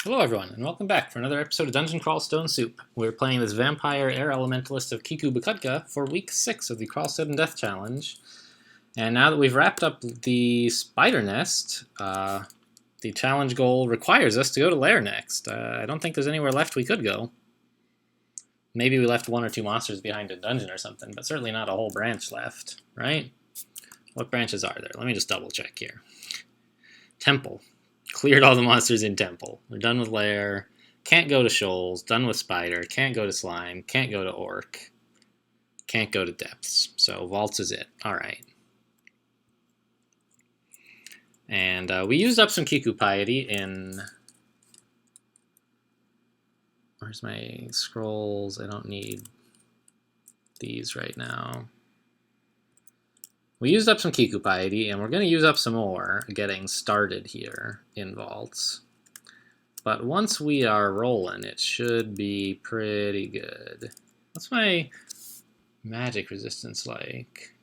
Hello everyone, and welcome back for another episode of Dungeon Crawl Stone Soup. We're playing this Vampire Air Elementalist of Kiku Bukutka for week 6 of the Crawl Stone Death Challenge. And now that we've wrapped up the Spider Nest, the challenge goal requires us to go to Lair next. I don't think there's anywhere left we could go. Maybe we left one or two monsters behind a dungeon or something, but certainly not a whole branch left, right? What branches are there? Let me just double check here. Temple. Cleared all the monsters in Temple. We're done with Lair. Can't go to Shoals. Done with Spider. Can't go to Slime. Can't go to Orc. Can't go to Depths. So Vaults is it. Alright. And we used up some Kiku Piety in... Where's my scrolls? I don't need these right now. We used up some Kiku Piety, and we're going to use up some more getting started here in Vaults. But once we are rolling, it should be pretty good. What's my magic resistance like?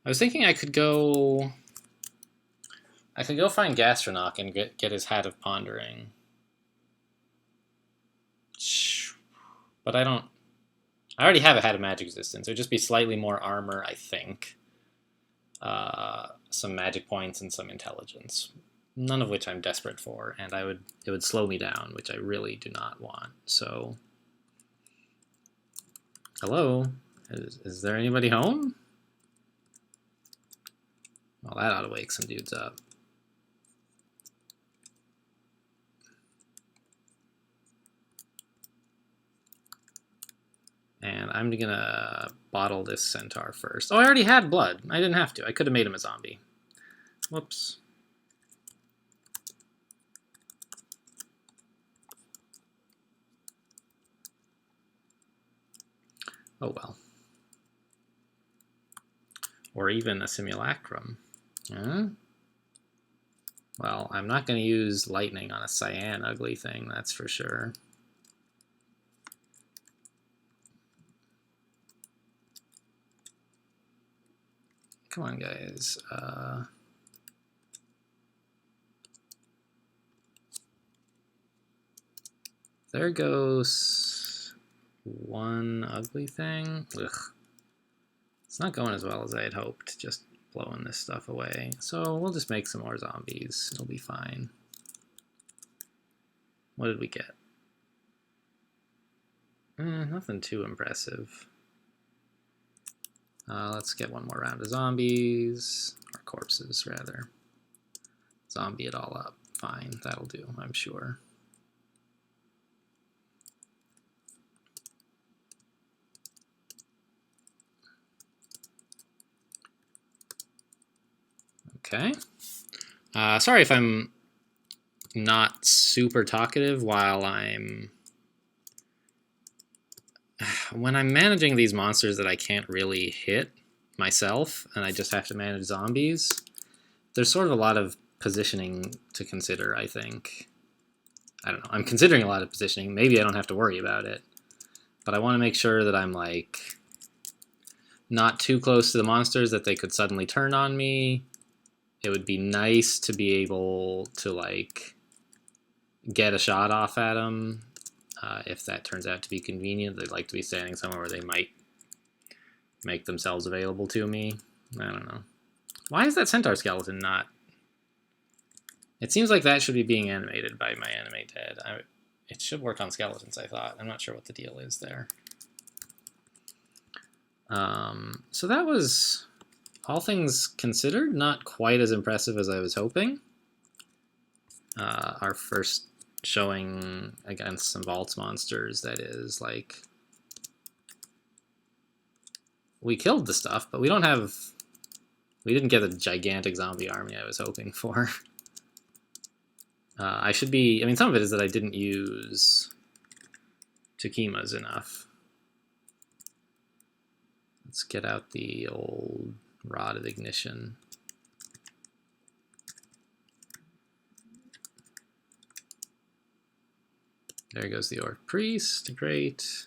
I was thinking I could go find Gastronach and get his Hat of Pondering. But I already have a Hat of Magic Resistance. It would just be slightly more armor, I think. Some magic points and some intelligence. None of which I'm desperate for, and it would slow me down, which I really do not want. So, hello? Is there anybody home? Well, that ought to wake some dudes up. And I'm gonna bottle this centaur first. Oh, I already had blood. I didn't have to. I could have made him a zombie. Whoops. Oh well. Or even a simulacrum. Huh? Well, I'm not going to use lightning on a cyan ugly thing, that's for sure. Come on, guys. There goes one ugly thing. Ugh. It's not going as well as I had hoped, just blowing this stuff away. So we'll just make some more zombies. It'll be fine. What did we get? Nothing too impressive. Let's get one more round of zombies, or corpses, rather. Zombie it all up. Fine, that'll do, I'm sure. Okay. Sorry if I'm not super talkative while when I'm managing these monsters that I can't really hit myself, and I just have to manage zombies, there's sort of a lot of positioning to consider, I think. I don't know. I'm considering a lot of positioning. Maybe I don't have to worry about it. But I want to make sure that I'm, like, not too close to the monsters that they could suddenly turn on me. It would be nice to be able to, like, get a shot off at them. If that turns out to be convenient, they'd like to be standing somewhere where they might make themselves available to me. I don't know. Why is that centaur skeleton not? It seems like that should be being animated by my animate head. It should work on skeletons, I thought. I'm not sure what the deal is there. So that was, all things considered, not quite as impressive as I was hoping. Our first showing against some Vaults monsters, that is, like, we killed the stuff, but we didn't get the gigantic zombie army I was hoping for. I mean, some of it is that I didn't use Tukimas enough. Let's get out the old Rod of Ignition. There goes the Orc Priest, great.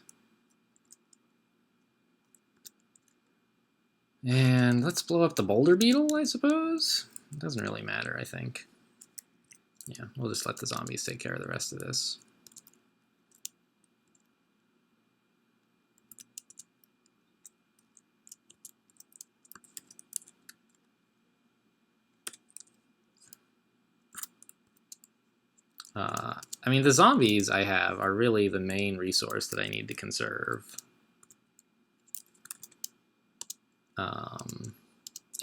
And let's blow up the Boulder Beetle, I suppose. It doesn't really matter, I think. Yeah, we'll just let the zombies take care of the rest of this. I mean, the zombies I have are really the main resource that I need to conserve.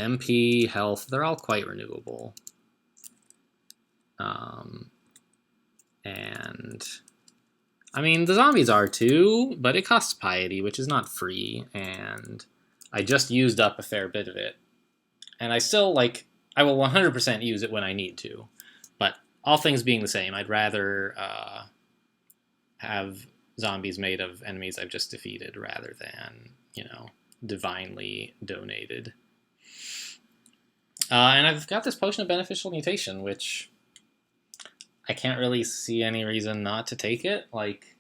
MP, health, they're all quite renewable. And I mean, the zombies are too, but it costs piety, which is not free, and I just used up a fair bit of it. And I still, like, I will 100% use it when I need to. But all things being the same, I'd rather have zombies made of enemies I've just defeated rather than, you know, divinely donated. And I've got this Potion of Beneficial Mutation, which I can't really see any reason not to take it. Like,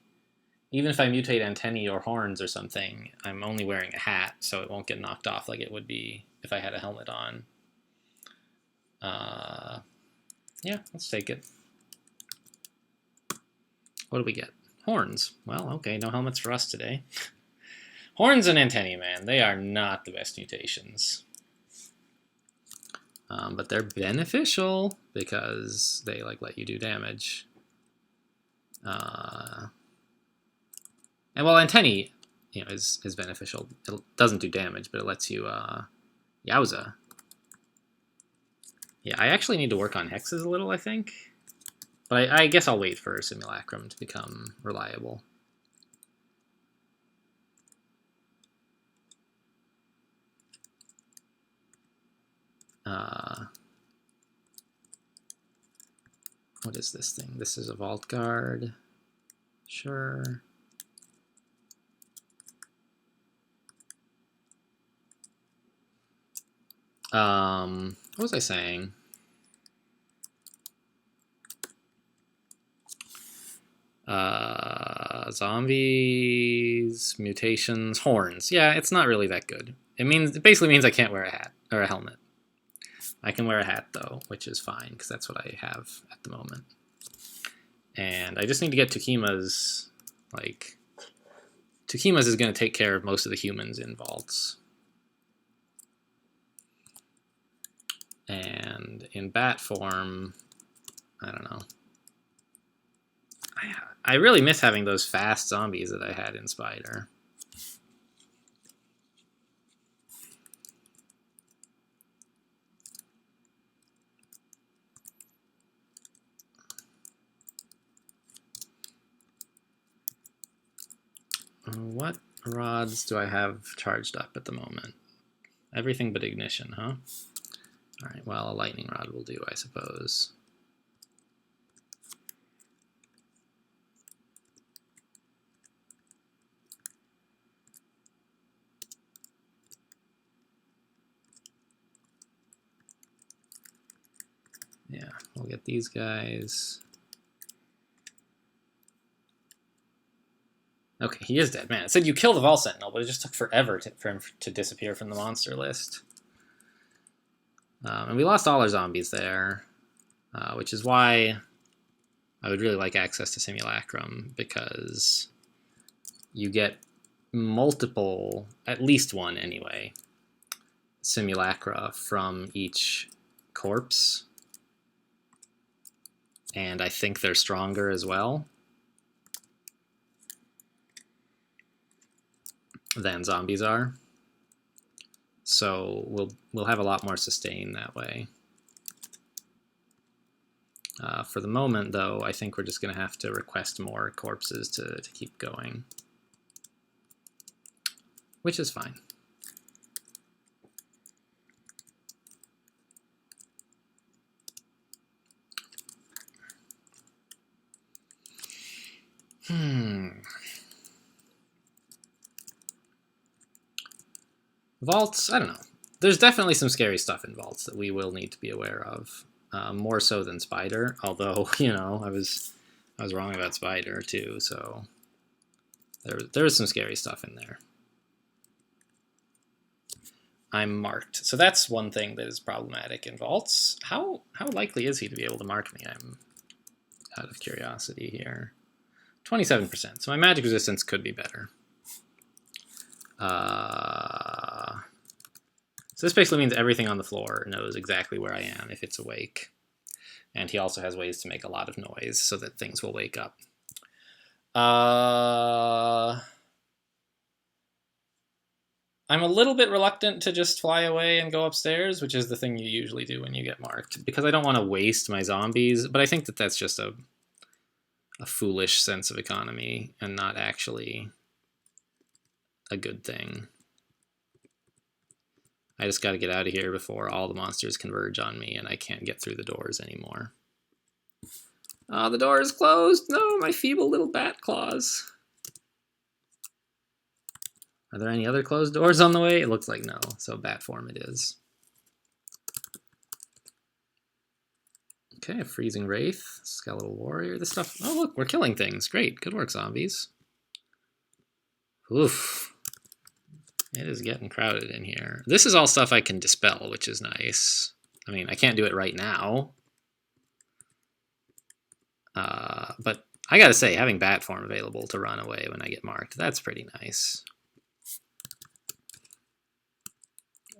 even if I mutate antennae or horns or something, I'm only wearing a hat, so it won't get knocked off like it would be if I had a helmet on. Yeah, let's take it. What do we get? Horns. Well, okay, no helmets for us today. Horns and antennae, man, they are not the best mutations. But they're beneficial because they like let you do damage. And while antennae, you know, is beneficial, it doesn't do damage, but it lets you yowza. Yeah, I actually need to work on hexes a little, I think. But I guess I'll wait for Simulacrum to become reliable. What is this thing? This is a Vault Guard. Sure. What was I saying? Zombies, mutations, horns. Yeah, it's not really that good. It basically means I can't wear a hat or a helmet. I can wear a hat though, which is fine because that's what I have at the moment. And I just need to get Tukima's. Like, Tukima's is going to take care of most of the humans in vaults. And in bat form, I don't know. I really miss having those fast zombies that I had in Spider. What rods do I have charged up at the moment? Everything but ignition, huh? Alright, well, a lightning rod will do, I suppose. Yeah, we'll get these guys. Okay, he is dead. Man, it said you kill the Vault Sentinel, but it just took forever for him to disappear from the monster list. And we lost all our zombies there, which is why I would really like access to Simulacrum, because you get multiple, at least one anyway, simulacra from each corpse. And I think they're stronger as well than zombies are. So we'll have a lot more sustain that way. For the moment, though, I think we're just going to have to request more corpses to keep going, which is fine. Vaults, I don't know. There's definitely some scary stuff in vaults that we will need to be aware of, more so than Spider. Although, you know, I was wrong about Spider too. So there was some scary stuff in there. I'm marked, so that's one thing that is problematic in vaults. How likely is he to be able to mark me? out of curiosity here. 27%. So my magic resistance could be better. So this basically means everything on the floor knows exactly where I am if it's awake. And he also has ways to make a lot of noise so that things will wake up. I'm a little bit reluctant to just fly away and go upstairs, which is the thing you usually do when you get marked, because I don't want to waste my zombies, but I think that that's just a foolish sense of economy and not actually a good thing. I just got to get out of here before all the monsters converge on me and I can't get through the doors anymore. Oh, the door is closed! No, my feeble little bat claws. Are there any other closed doors on the way? It looks like no, so bat form it is. Okay, a freezing wraith, skeletal warrior, this stuff. Oh look, we're killing things. Great, good work, zombies. Oof. It is getting crowded in here. This is all stuff I can dispel, which is nice. I mean, I can't do it right now. But I gotta say, having bat form available to run away when I get marked, that's pretty nice.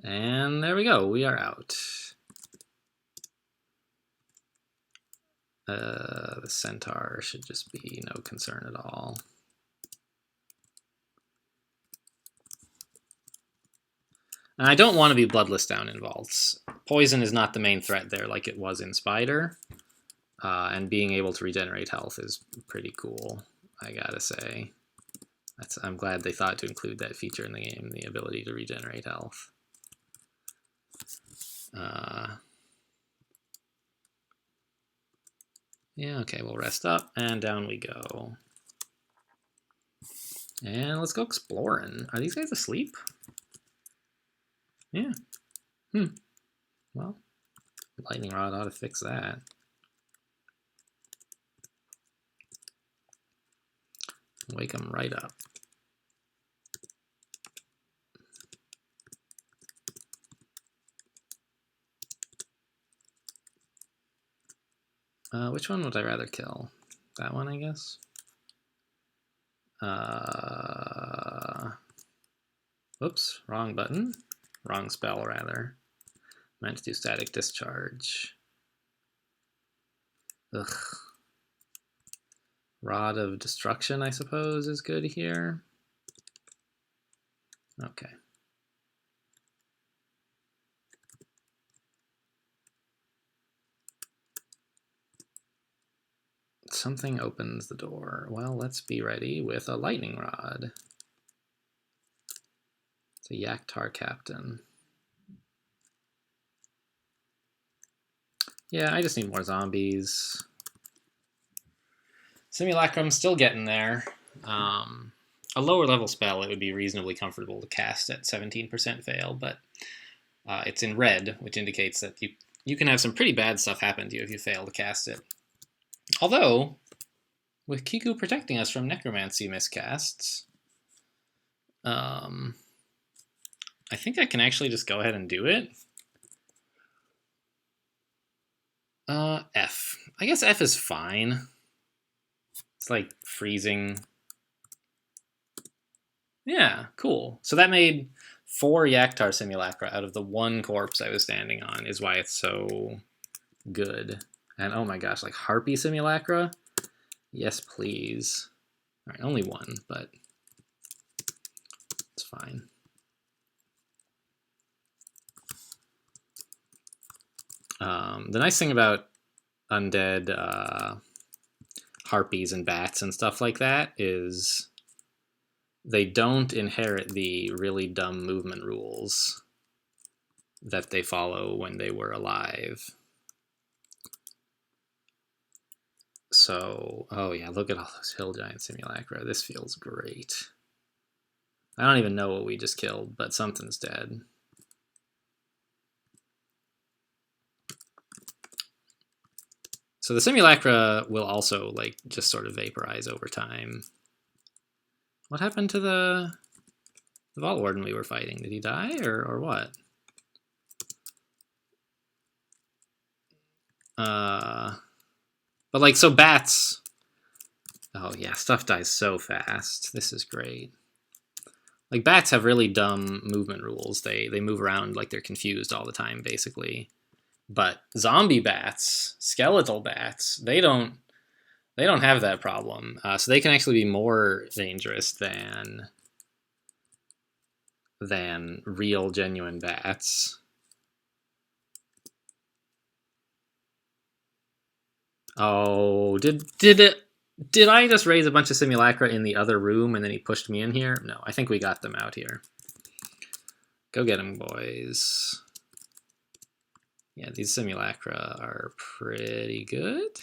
And there we go, we are out. The centaur should just be no concern at all. And I don't want to be bloodless down in vaults. Poison is not the main threat there like it was in Spider. And being able to regenerate health is pretty cool, I gotta say. I'm glad they thought to include that feature in the game, the ability to regenerate health. Yeah, okay, we'll rest up, and down we go. And let's go exploring. Are these guys asleep? Yeah. Well, lightning rod ought to fix that. Wake them right up. Which one would I rather kill? That one, I guess? Oops, wrong button. Wrong spell, rather. Meant to do static discharge. Ugh. Rod of Destruction, I suppose, is good here. Okay. Something opens the door. Well, let's be ready with a lightning rod. It's a Yaktar captain. Yeah, I just need more zombies. Simulacrum's still getting there. A lower level spell, it would be reasonably comfortable to cast at 17% fail, but it's in red, which indicates that you can have some pretty bad stuff happen to you if you fail to cast it. Although, with Kiku protecting us from necromancy miscasts, I think I can actually just go ahead and do it. F. I guess F is fine. It's like freezing. Yeah, cool. So that made 4 Yaktar Simulacra out of the 1 corpse I was standing on, is why it's so good. And oh my gosh, like Harpy Simulacra? Yes, please. All right, only 1, but it's fine. The nice thing about undead harpies and bats and stuff like that is they don't inherit the really dumb movement rules that they follow when they were alive. So, oh yeah, look at all those hill giant simulacra. This feels great. I don't even know what we just killed, but something's dead. So the simulacra will also like just sort of vaporize over time. What happened to the Vault Warden we were fighting? Did he die or what? But like, so bats. Oh yeah, stuff dies so fast. This is great. Like, bats have really dumb movement rules. They move around like they're confused all the time, basically. But zombie bats, skeletal bats, they don't have that problem. So they can actually be more dangerous than real, genuine bats. Oh, did I just raise a bunch of simulacra in the other room and then he pushed me in here? No, I think we got them out here. Go get them, boys. Yeah, these simulacra are pretty good,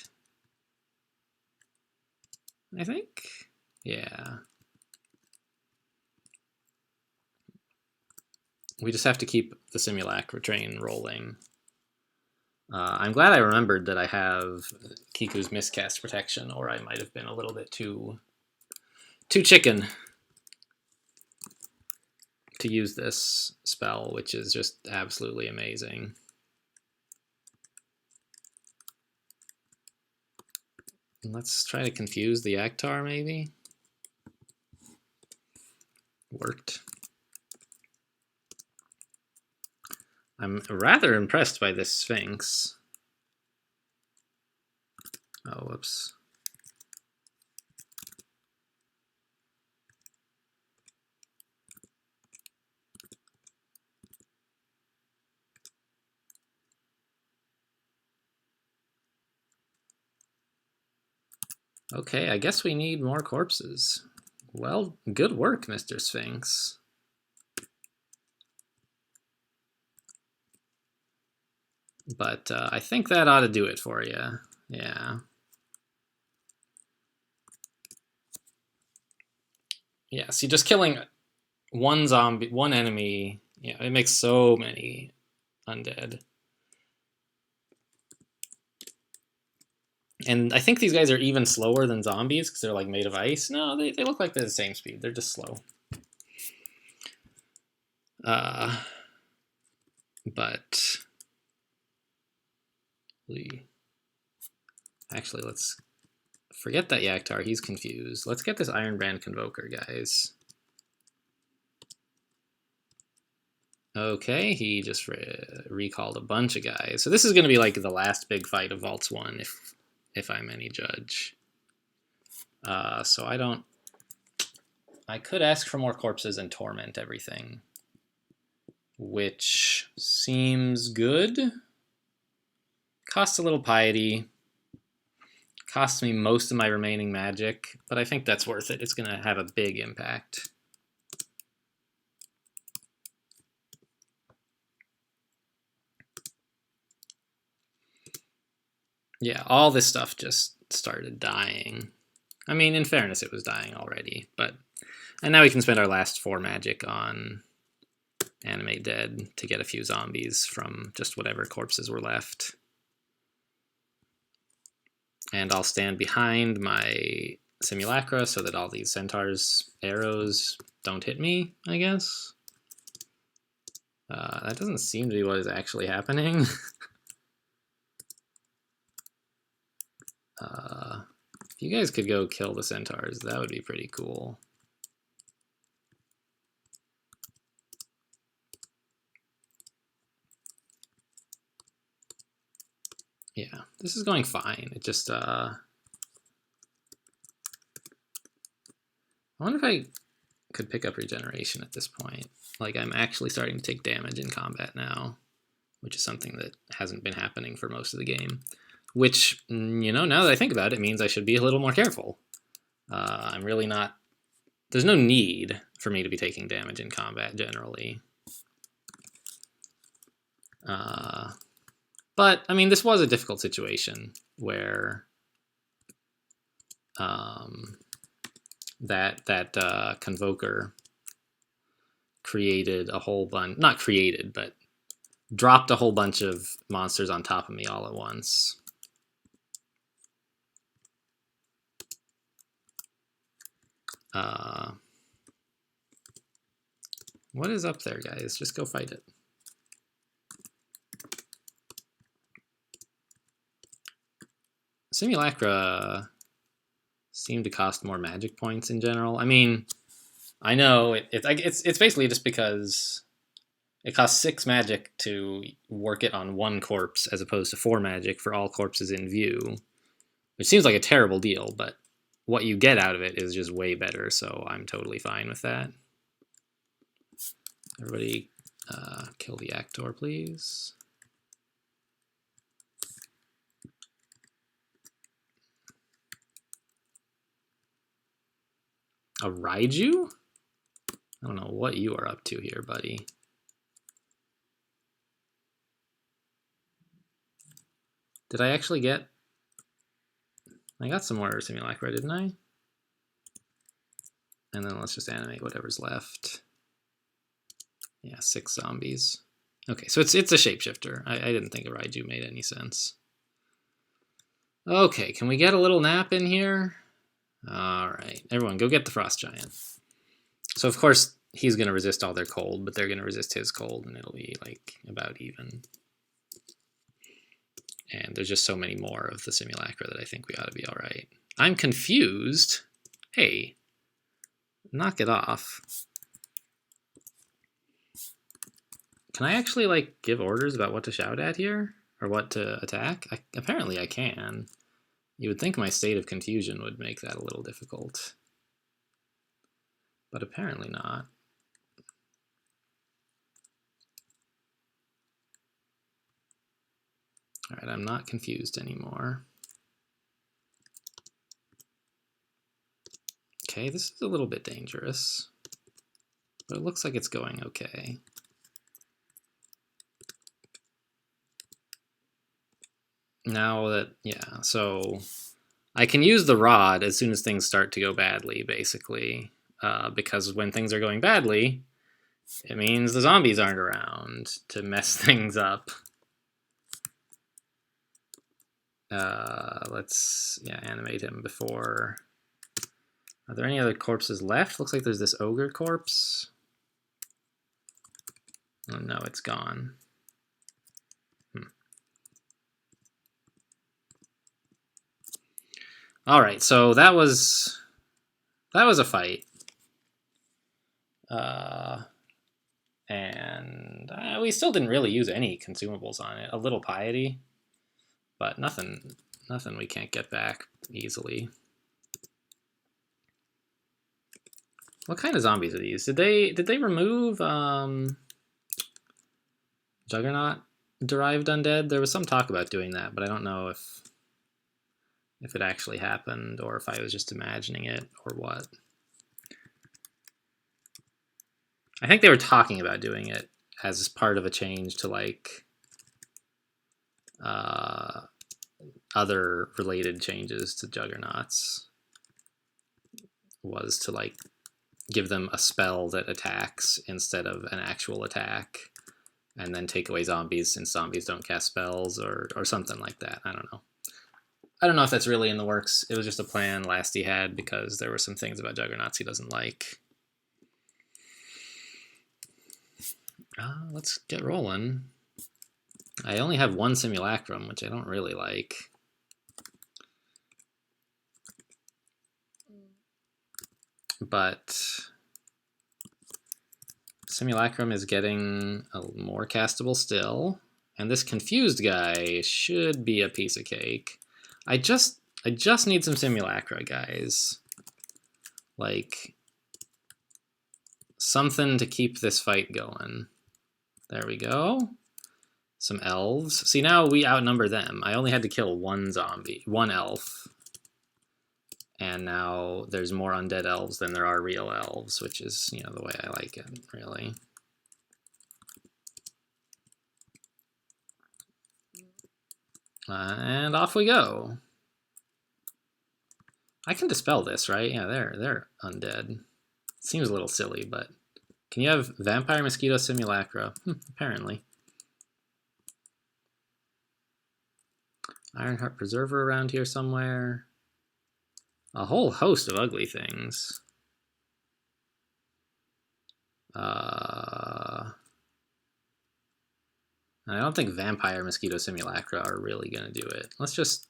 I think. Yeah. We just have to keep the simulacra train rolling. I'm glad I remembered that I have Kiku's miscast protection, or I might have been a little bit too chicken to use this spell, which is just absolutely amazing. Let's try to confuse the Actar, maybe. Worked. I'm rather impressed by this Sphinx. Oh, whoops. Okay, I guess we need more corpses. Well, good work, Mr. Sphinx. But I think that ought to do it for you. Yeah. Yeah, see, just killing one zombie, one enemy, yeah, it makes so many undead. And I think these guys are even slower than zombies because they're like made of ice. No, they look like they're the same speed. They're just slow. But actually, let's forget that Yaktar. He's confused. Let's get this Ironbrand Convoker, guys. Okay, he just recalled a bunch of guys. So this is going to be like the last big fight of Vaults 1, if I'm any judge. So I could ask for more corpses and torment everything, which seems good. Costs a little piety. Costs me most of my remaining magic, but I think that's worth it. It's going to have a big impact. Yeah, all this stuff just started dying. I mean, in fairness, it was dying already, but... And now we can spend our last 4 magic on Animate Dead to get a few zombies from just whatever corpses were left. And I'll stand behind my Simulacra so that all these Centaurs' arrows don't hit me, I guess. That doesn't seem to be what is actually happening. If you guys could go kill the Centaurs, that would be pretty cool. Yeah, this is going fine. It just, I wonder if I could pick up regeneration at this point. Like, I'm actually starting to take damage in combat now, which is something that hasn't been happening for most of the game. Which, you know, now that I think about it, means I should be a little more careful. I'm really not... There's no need for me to be taking damage in combat, generally. But, I mean, this was a difficult situation where that Convoker created a whole bunch... Not created, but dropped a whole bunch of monsters on top of me all at once. What is up there, guys? Just go fight it. Simulacra seem to cost more magic points in general. I mean, I know it's basically just because it costs 6 magic to work it on 1 corpse as opposed to 4 magic for all corpses in view, which seems like a terrible deal, but what you get out of it is just way better, so I'm totally fine with that. Everybody kill the actor, please. A Raiju? I don't know what you are up to here, buddy. Did I actually get... I got some more Simulacra, didn't I? And then let's just animate whatever's left. Yeah, 6 zombies. Okay, so it's a shapeshifter. I didn't think a Raiju made any sense. Okay, can we get a little nap in here? Alright, everyone go get the Frost Giant. So of course he's going to resist all their cold, but they're going to resist his cold, and it'll be like about even. And there's just so many more of the Simulacra that I think we ought to be alright. I'm confused. Hey, knock it off. Can I actually like give orders about what to shout at here? Or what to attack? Apparently I can. You would think my state of confusion would make that a little difficult. But apparently not. Alright, I'm not confused anymore. Okay, this is a little bit dangerous. But it looks like it's going okay. Now that, yeah, so I can use the rod as soon as things start to go badly, basically. Because when things are going badly, it means the zombies aren't around to mess things up. Let's, animate him before. Are there any other corpses left? Looks like there's this ogre corpse. Oh no, it's gone. All right, so that was a fight, and we still didn't really use any consumables on it. A little piety, but nothing we can't get back easily. What kind of zombies are these? Did they remove Juggernaut derived undead? There was some talk about doing that, but I don't know if it actually happened or if I was just imagining it or what. I think they were talking about doing it as part of a change to like other related changes to Juggernauts, was to like give them a spell that attacks instead of an actual attack, and then take away zombies since zombies don't cast spells or something like that. I don't know. I don't know if that's really in the works. It was just a plan Lasty had because there were some things about Juggernauts he doesn't like. Let's get rolling. I only have 1 Simulacrum, which I don't really like. But Simulacrum is getting more castable still, and this confused guy should be a piece of cake. I just need some Simulacra, guys. Like, something to keep this fight going. There we go. Some elves. See, now we outnumber them. I only had to kill 1 zombie, 1 elf. And now there's more undead elves than there are real elves, which is, the way I like it, really. And off we go. I can dispel this, right? Yeah, they're undead. Seems a little silly, but can you have Vampire Mosquito Simulacra? Apparently. Ironheart Preserver around here somewhere. A whole host of ugly things. I don't think Vampire Mosquito Simulacra are really going to do it. Let's just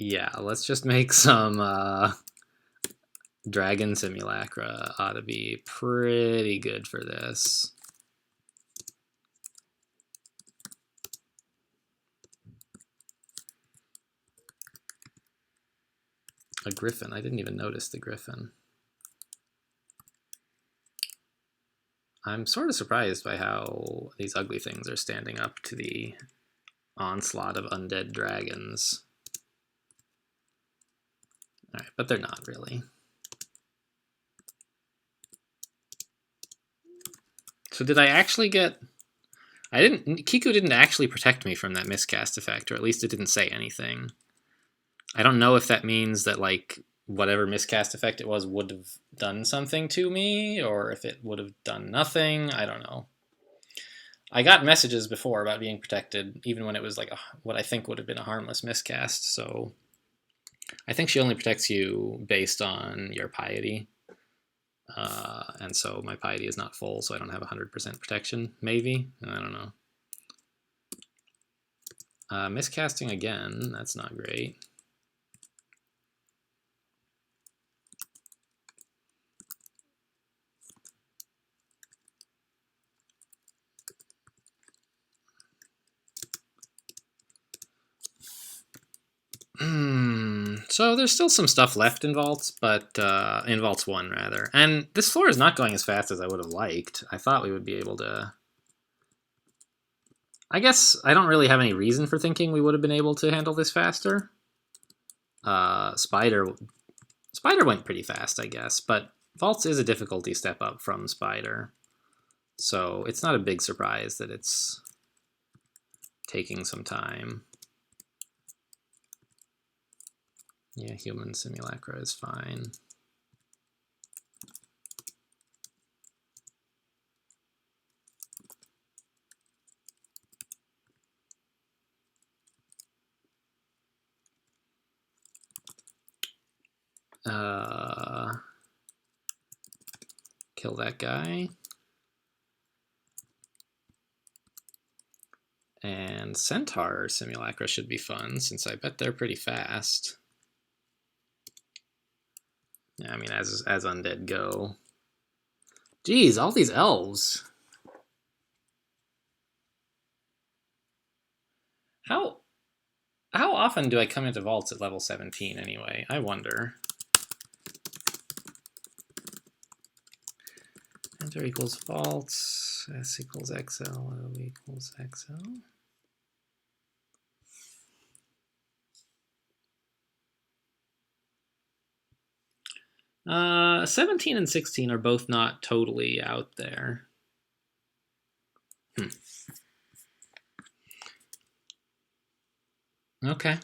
Yeah, let's just make some Dragon Simulacra. Ought to be pretty good for this. A Griffin. I didn't even notice the Griffin. I'm sort of surprised by how these ugly things are standing up to the onslaught of undead dragons. Alright, but they're not really. So did I actually get... Kiku didn't actually protect me from that miscast effect, or at least it didn't say anything. I don't know if that means that, like, whatever miscast effect it was would have done something to me, or if it would have done nothing. I don't know. I got messages before about being protected, even when it was like what I think would have been a harmless miscast, so I think she only protects you based on your piety. And so my piety is not full, so I don't have 100% protection, maybe? I don't know. Miscasting again, that's not great. So there's still some stuff left in Vaults, but in Vaults 1, rather. And this floor is not going as fast as I would have liked. I thought we would be able to... I guess I don't really have any reason for thinking we would have been able to handle this faster. Spider went pretty fast, I guess, but Vaults is a difficulty step up from Spider. So it's not a big surprise that it's taking some time. Yeah, Human Simulacra is fine. Kill that guy. And Centaur Simulacra should be fun, since I bet they're pretty fast. Yeah, I mean, as undead go. Geez, all these elves. How often do I come into vaults at level 17 anyway? I wonder. Enter equals vaults, S equals XL, O equals XL. Uh, 17 and 16 are both not totally out there. Okay.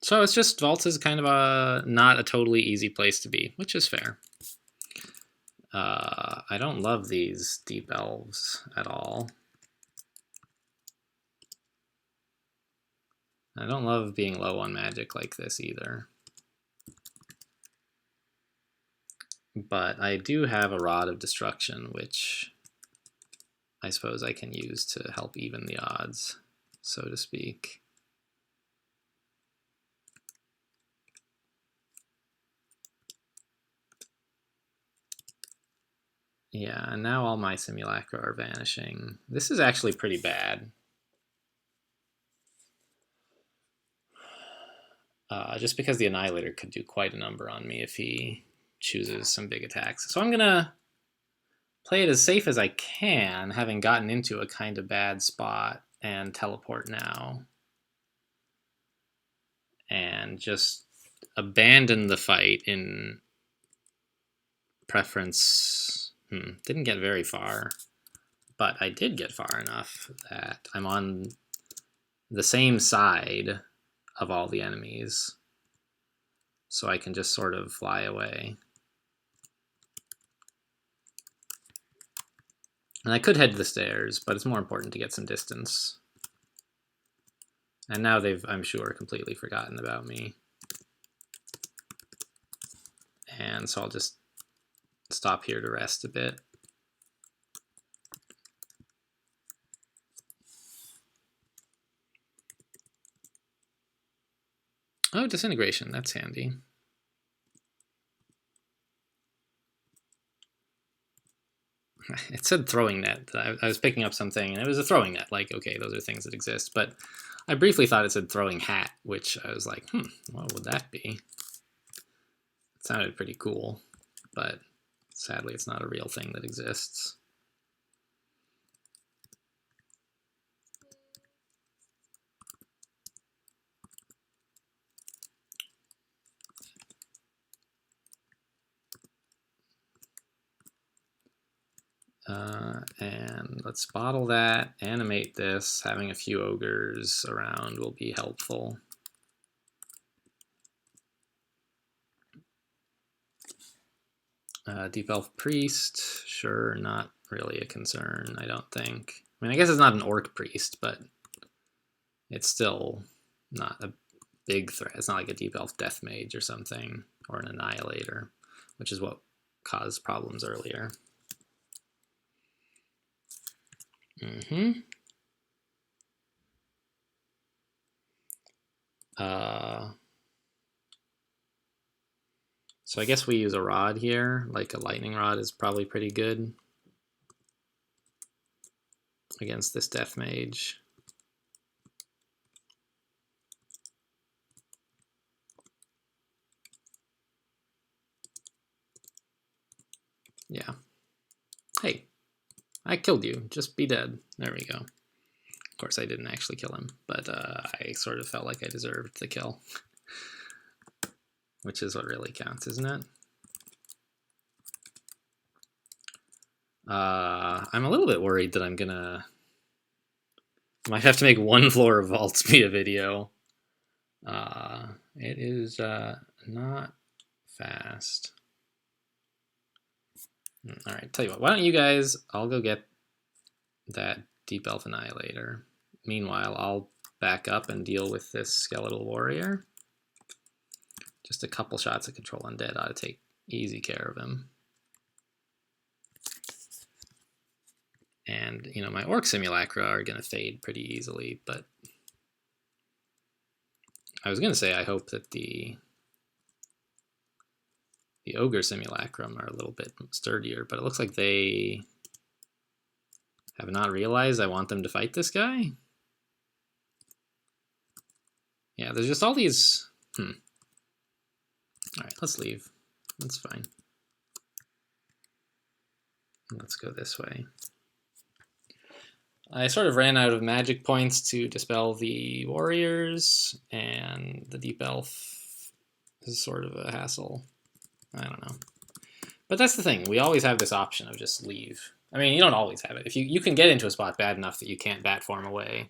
So it's just vaults is kind of not a totally easy place to be, which is fair. I don't love these deep elves at all. I don't love being low on magic like this either. But I do have a Rod of Destruction, which I suppose I can use to help even the odds, so to speak. Yeah, and now all my simulacra are vanishing. This is actually pretty bad. Just because the Annihilator could do quite a number on me if he chooses some big attacks. So I'm going to play it as safe as I can, having gotten into a kind of bad spot, and teleport now. And just abandon the fight in preference. Didn't get very far, but I did get far enough that I'm on the same side of all the enemies, so I can just sort of fly away. And I could head to the stairs, but it's more important to get some distance. And now they've, I'm sure, completely forgotten about me. And so I'll just stop here to rest a bit. Oh, disintegration, that's handy. It said throwing net. I was picking up something, and it was a throwing net. Like, okay, those are things that exist. But I briefly thought it said throwing hat, which I was like, what would that be? It sounded pretty cool, but sadly, it's not a real thing that exists. And let's bottle that, animate this. Having a few ogres around will be helpful. Deep Elf Priest, sure, not really a concern, I don't think. I mean, I guess it's not an Orc Priest, but it's still not a big threat. It's not like a Deep Elf Death Mage or something, or an Annihilator, which is what caused problems earlier. So I guess we use a rod here, like a lightning rod is probably pretty good against this Death Mage. Yeah. Hey, I killed you. Just be dead. There we go. Of course, I didn't actually kill him, but I sort of felt like I deserved the kill. Which is what really counts, isn't it? I'm a little bit worried that I'm gonna... might have to make one floor of vaults be a video. It is not fast. All right, tell you what, why don't you guys, I'll go get that Deep Elf Annihilator. Meanwhile, I'll back up and deal with this Skeletal Warrior. Just a couple shots of Control Undead ought to take easy care of him. And, you know, my Orc Simulacra are going to fade pretty easily, but I was going to say I hope that the Ogre Simulacrum are a little bit sturdier, but it looks like they have not realized I want them to fight this guy. Yeah, there's just all these... All right, let's leave. That's fine. Let's go this way. I sort of ran out of magic points to dispel the warriors, and the Deep Elf is sort of a hassle. I don't know. But that's the thing. We always have this option of just leave. I mean, you don't always have it. If you can get into a spot bad enough that you can't bat form away.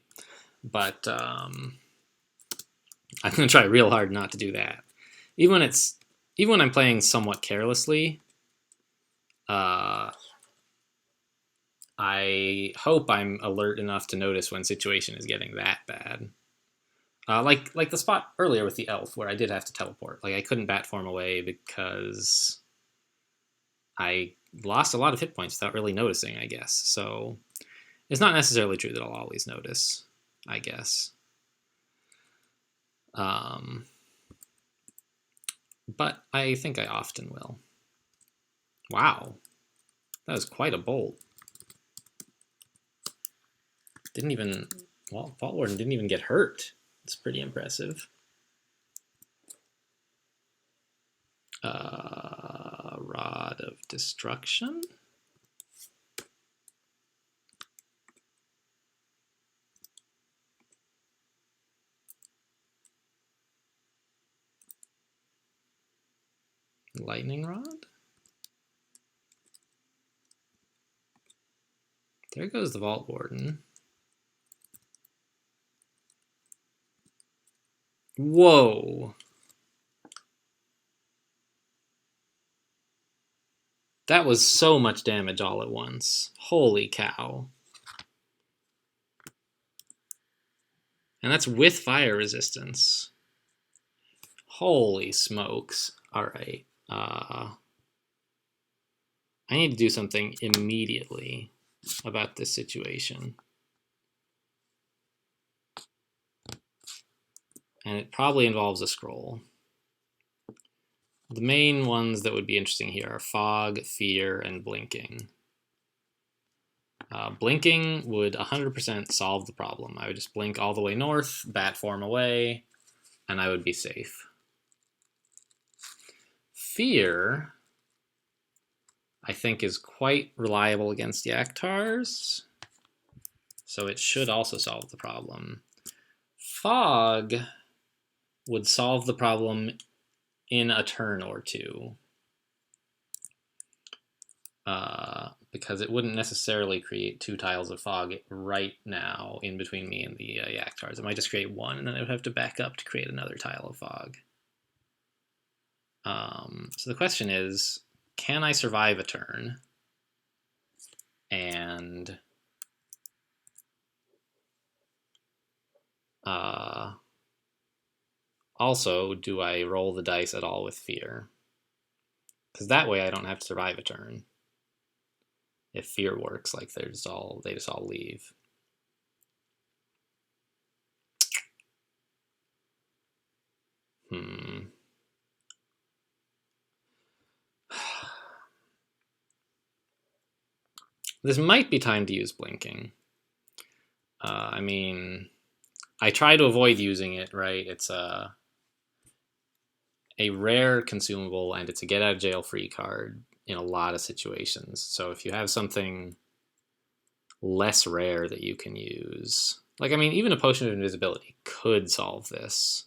But I'm going to try real hard not to do that. Even when I'm playing somewhat carelessly, I hope I'm alert enough to notice when situation is getting that bad. Like the spot earlier with the elf where I did have to teleport. Like I couldn't bat form away because I lost a lot of hit points without really noticing, I guess. So it's not necessarily true that I'll always notice, I guess. But I think I often will. Wow. That was quite a bolt. Didn't even... well, Vault Warden didn't even get hurt. It's pretty impressive. Rod of Destruction. Lightning Rod. There goes the Vault Warden. Whoa. That was so much damage all at once. Holy cow. And that's with fire resistance. Holy smokes. All right. I need to do something immediately about this situation. And it probably involves a scroll. The main ones that would be interesting here are fog, fear, and blinking. Blinking would 100% solve the problem. I would just blink all the way north, bat form away, and I would be safe. Fear, I think, is quite reliable against Yaktars, so it should also solve the problem. Fog would solve the problem in a turn or two, because it wouldn't necessarily create 2 tiles of fog right now in between me and the Yaktars. It might just create 1, and then it would have to back up to create another tile of fog. So the question is, can I survive a turn? And also, do I roll the dice at all with fear? Because that way I don't have to survive a turn. If fear works, like they just all leave. This might be time to use blinking. I mean, I try to avoid using it, right? It's a rare consumable, and it's a get out of jail free card in a lot of situations. So if you have something less rare that you can use, like, I mean, even a potion of invisibility could solve this,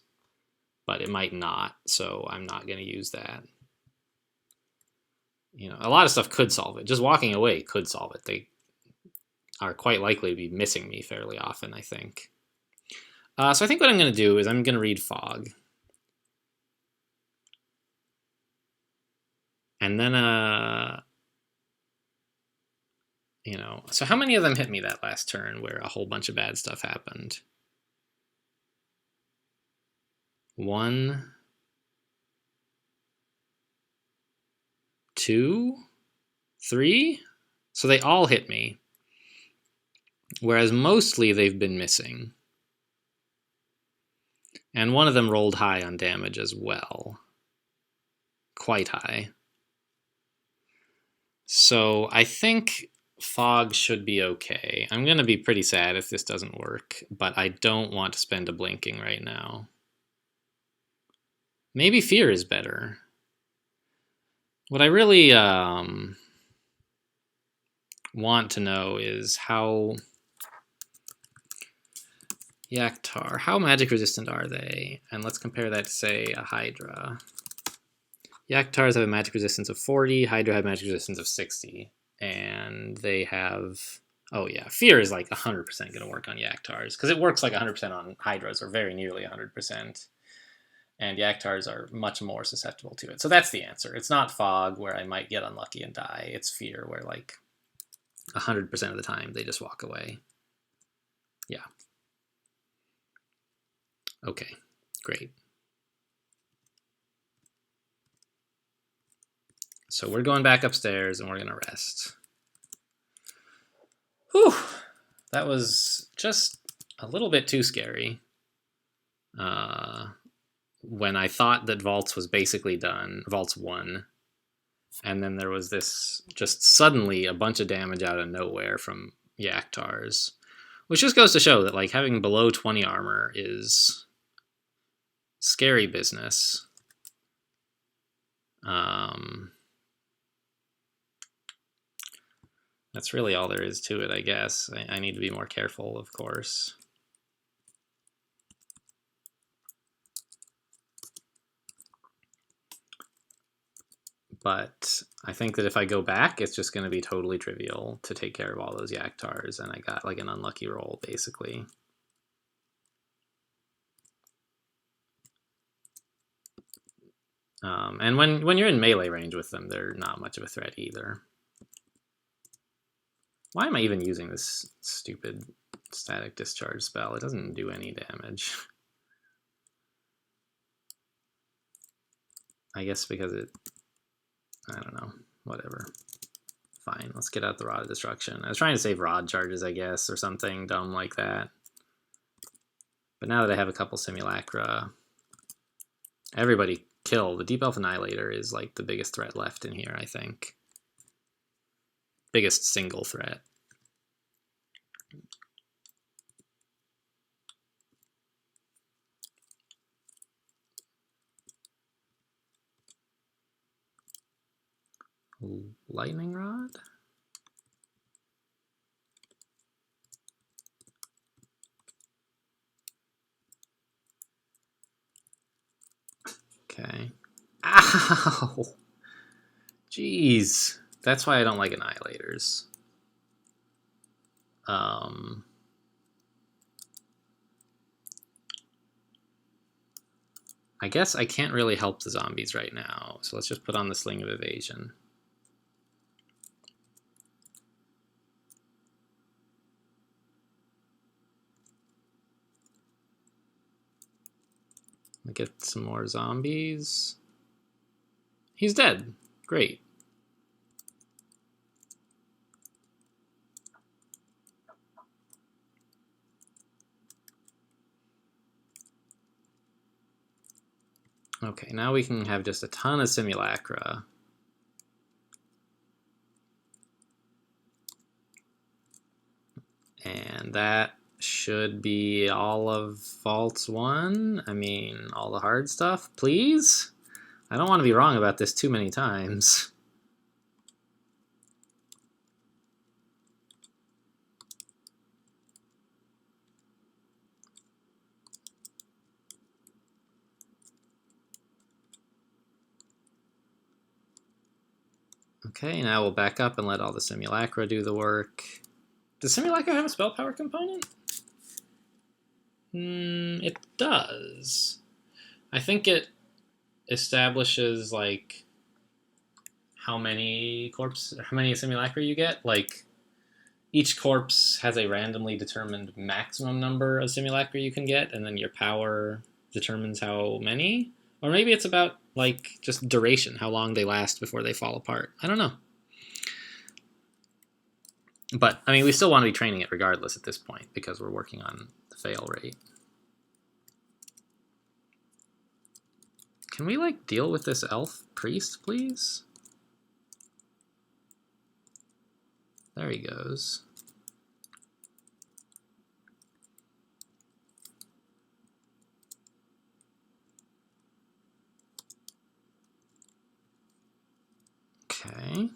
but it might not, so I'm not going to use that. You know, a lot of stuff could solve it. Just walking away could solve it. They are quite likely to be missing me fairly often, I think. So I think what I'm going to do is I'm going to read Fog. And then, you know, so how many of them hit me that last turn where a whole bunch of bad stuff happened? 1, 2, 3? So they all hit me. Whereas mostly they've been missing. And one of them rolled high on damage as well. Quite high. So I think Fog should be okay. I'm going to be pretty sad if this doesn't work, but I don't want to spend a blinking right now. Maybe Fear is better. What I really want to know is how Yaktar, how magic resistant are they? And let's compare that to, say, a Hydra. Yaktars have a magic resistance of 40, Hydra have magic resistance of 60. And they have, oh yeah, Fear is like 100% going to work on Yaktars, because it works like 100% on Hydras, or very nearly 100%. And Yaktars are much more susceptible to it. So that's the answer. It's not Fog, where I might get unlucky and die. It's Fear, where like 100% of the time they just walk away. Yeah. Okay, great. So we're going back upstairs and we're gonna rest. Whew, that was just a little bit too scary. When I thought that Vaults was basically done, Vaults 1, and then there was this, just suddenly a bunch of damage out of nowhere from Yaktars, which just goes to show that like having below 20 armor is scary business. That's really all there is to it, I guess. I need to be more careful, of course. But I think that if I go back, it's just going to be totally trivial to take care of all those Yaktars, and I got like an unlucky roll, basically. And when you're in melee range with them, they're not much of a threat either. Why am I even using this stupid static discharge spell? It doesn't do any damage. I guess because it, I don't know, whatever. Fine, let's get out the Rod of Destruction. I was trying to save rod charges, I guess, or something dumb like that. But now that I have a couple simulacra, everybody kill. The Deep Elf Annihilator is like the biggest threat left in here, I think. Biggest single threat. Lightning Rod? Okay. Ow! Jeez. That's why I don't like Annihilators. I guess I can't really help the zombies right now, so let's just put on the Sling of Evasion. Get some more zombies. He's dead. Great. Okay, now we can have just a ton of simulacra. And that should be all of Vaults 1. I mean, all the hard stuff, please? I don't want to be wrong about this too many times. Okay, now we'll back up and let all the simulacra do the work. Does simulacra have a spell power component? It does. I think it establishes like how many simulacra you get. Like each corpse has a randomly determined maximum number of simulacra you can get, and then your power determines how many. Or maybe it's about like just duration, how long they last before they fall apart. I don't know. But I mean, we still want to be training it regardless at this point because we're working on the fail rate. Can we like deal with this elf priest, please? There he goes. Okay.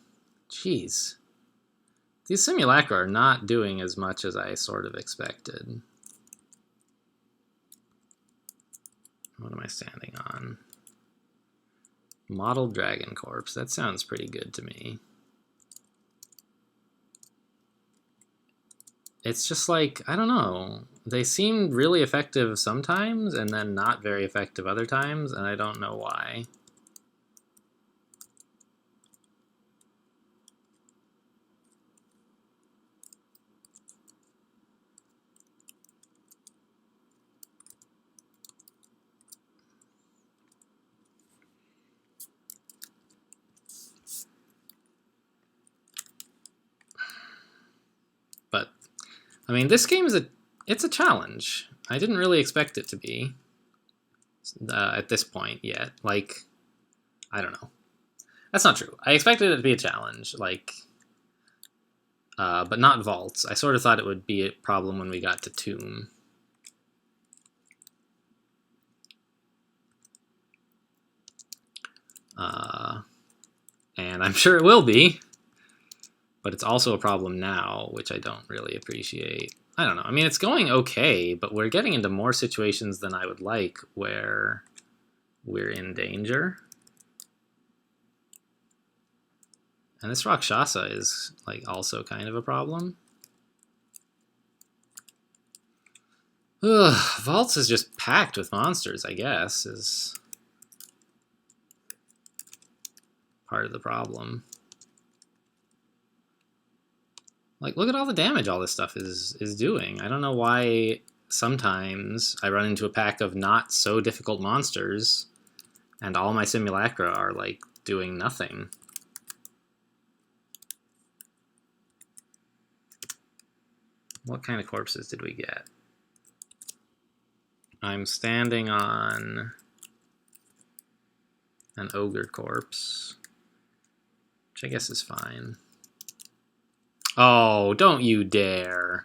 Jeez. These simulacra are not doing as much as I sort of expected. What am I standing on? Model Dragon Corpse. That sounds pretty good to me. It's just like, I don't know. They seem really effective sometimes and then not very effective other times, and I don't know why. But I mean, this game is it's a challenge. I didn't really expect it to be at this point yet. Like, I don't know. That's not true. I expected it to be a challenge, like, but not vaults. I sort of thought it would be a problem when we got to Tomb. And I'm sure it will be. But it's also a problem now, which I don't really appreciate. I don't know. I mean, it's going okay, but we're getting into more situations than I would like where we're in danger. And this Rakshasa is like also kind of a problem. Ugh, Vaults is just packed with monsters, I guess, is part of the problem. Like, look at all the damage all this stuff is doing. I don't know why sometimes I run into a pack of not so difficult monsters and all my simulacra are, like, doing nothing. What kind of corpses did we get? I'm standing on an ogre corpse, which I guess is fine. Oh, don't you dare.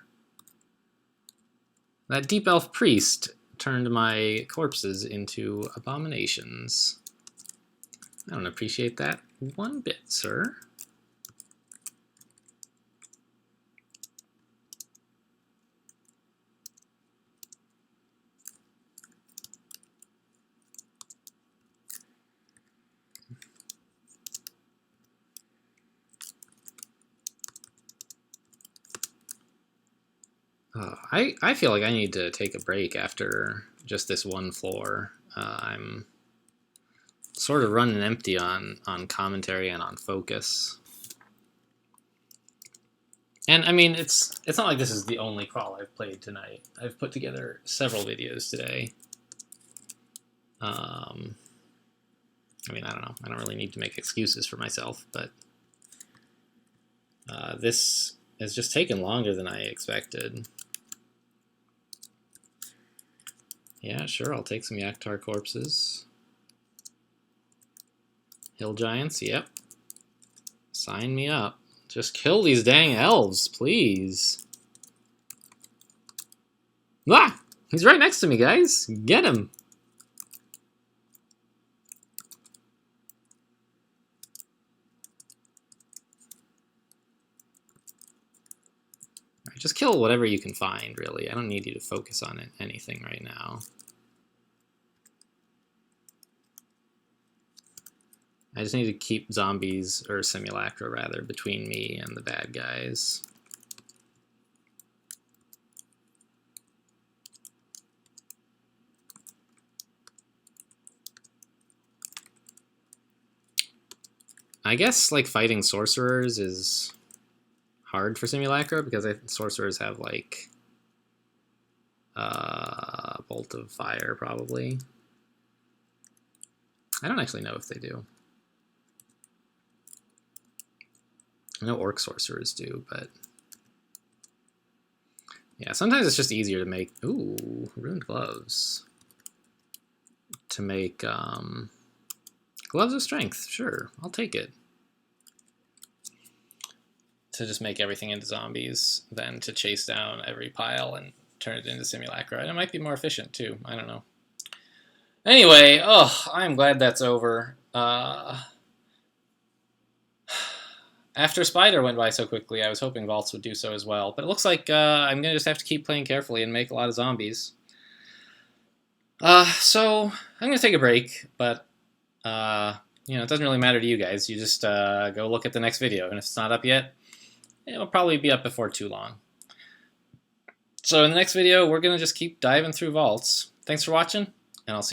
That deep elf priest turned my corpses into abominations. I don't appreciate that one bit, sir. I feel like I need to take a break after just this one floor. I'm sort of running empty on commentary and on focus. And I mean, it's not like this is the only crawl I've played tonight. I've put together several videos today. I mean, I don't know. I don't really need to make excuses for myself, but this has just taken longer than I expected. Yeah, sure, I'll take some Yaktar corpses. Hill Giants, yep. Sign me up. Just kill these dang elves, please. Ah! He's right next to me, guys. Get him. Just kill whatever you can find, really. I don't need you to focus on anything right now. I just need to keep zombies, or simulacra rather, between me and the bad guys. I guess like fighting sorcerers is hard for simulacra because sorcerers have like bolt of fire probably. I don't actually know if they do. I know orc sorcerers do, but yeah, sometimes it's just easier to make, ooh, ruined gloves. To make gloves of strength, sure, I'll take it. To just make everything into zombies than to chase down every pile and turn it into simulacra. And it might be more efficient too, I don't know. Anyway, oh, I'm glad that's over. After Spider went by so quickly, I was hoping Vaults would do so as well. But it looks like I'm going to just have to keep playing carefully and make a lot of zombies. So I'm going to take a break, but you know, it doesn't really matter to you guys. You just go look at the next video, and if it's not up yet, it'll probably be up before too long. So in the next video, we're going to just keep diving through vaults. Thanks for watching, and I'll see you.